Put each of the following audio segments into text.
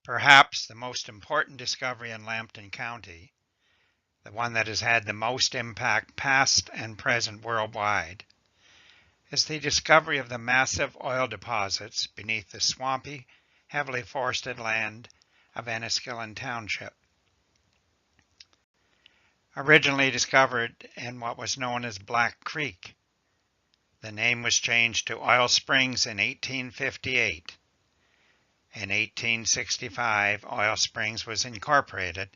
Perhaps the most important discovery in Lambton County, the one that has had the most impact past and present worldwide, is the discovery of the massive oil deposits beneath the swampy, heavily forested land of Enniskillen Township. Originally discovered in what was known as Black Creek, the name was changed to Oil Springs in 1858. In 1865, Oil Springs was incorporated,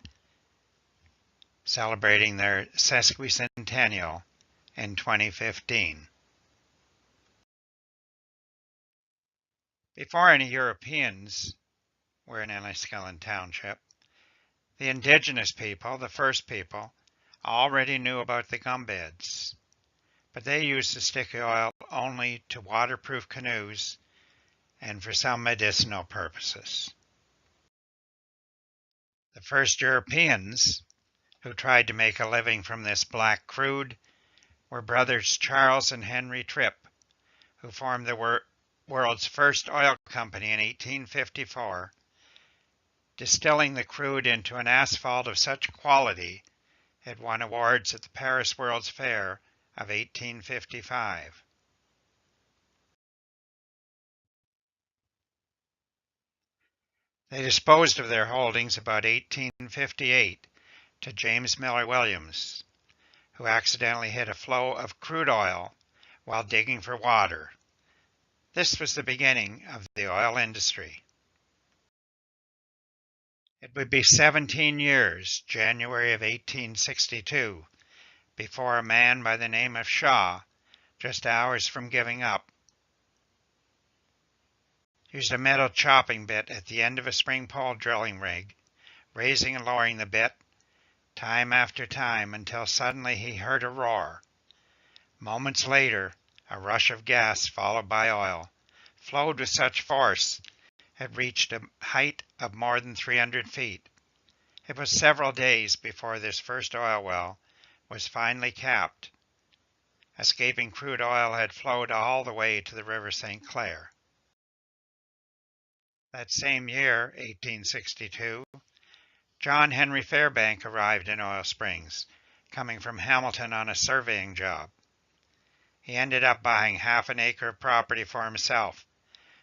celebrating their sesquicentennial in 2015. Before any Europeans were in Enniskillen Township, the indigenous people, the first people, already knew about the gum beds, but they used the sticky oil only to waterproof canoes and for some medicinal purposes. The first Europeans who tried to make a living from this black crude were brothers Charles and Henry Tripp, who formed the world's first oil company in 1854, distilling the crude into an asphalt of such quality it won awards at the Paris World's Fair of 1855. They disposed of their holdings about 1858 to James Miller Williams, who accidentally hit a flow of crude oil while digging for water. This was the beginning of the oil industry. It would be 17 years, January of 1862, before a man by the name of Shaw, just hours from giving up, used a metal chopping bit at the end of a spring pole drilling rig, raising and lowering the bit time after time until suddenly he heard a roar. Moments later, a rush of gas followed by oil flowed with such force it reached a height of more than 300 feet. It was several days before this first oil well was finally capped. Escaping crude oil had flowed all the way to the River St. Clair. That same year, 1862, John Henry Fairbank arrived in Oil Springs, coming from Hamilton on a surveying job. He ended up buying half an acre of property for himself,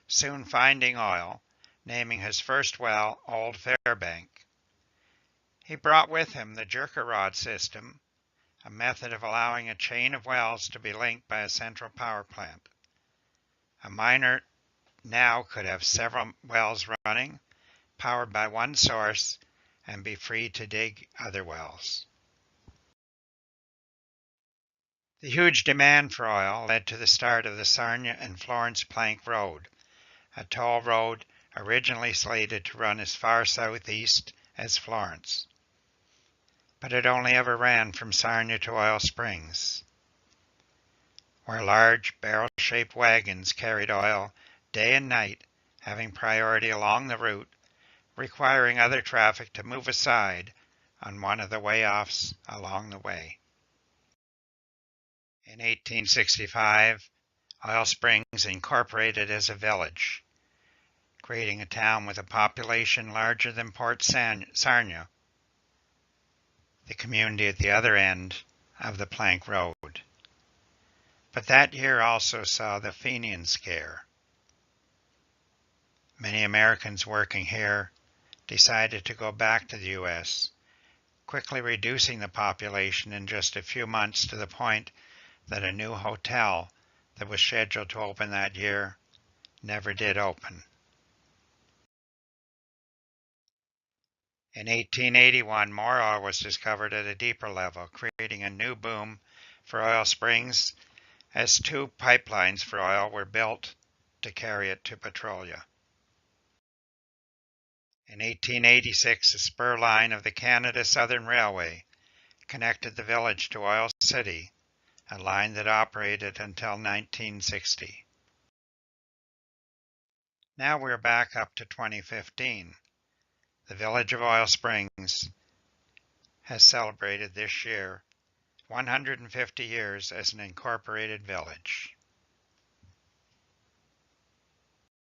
soon finding oil, naming his first well Old Fairbank. He brought with him the jerker rod system, a method of allowing a chain of wells to be linked by a central power plant. A miner now could have several wells running, powered by one source, and be free to dig other wells. The huge demand for oil led to the start of the Sarnia and Florence Plank Road, a toll road originally slated to run as far southeast as Florence. But it only ever ran from Sarnia to Oil Springs, where large barrel-shaped wagons carried oil day and night, having priority along the route, requiring other traffic to move aside on one of the way-offs along the way. In 1865, Oil Springs incorporated as a village, creating a town with a population larger than Port Sarnia, the community at the other end of the Plank Road. But that year also saw the Fenian Scare. Many Americans working here decided to go back to the U.S., quickly reducing the population in just a few months to the point that a new hotel that was scheduled to open that year never did open. In 1881, more oil was discovered at a deeper level, creating a new boom for Oil Springs as two pipelines for oil were built to carry it to Petrolia. In 1886, a spur line of the Canada Southern Railway connected the village to Oil City, a line that operated until 1960. Now we're back up to 2015. The village of Oil Springs has celebrated this year 150 years as an incorporated village.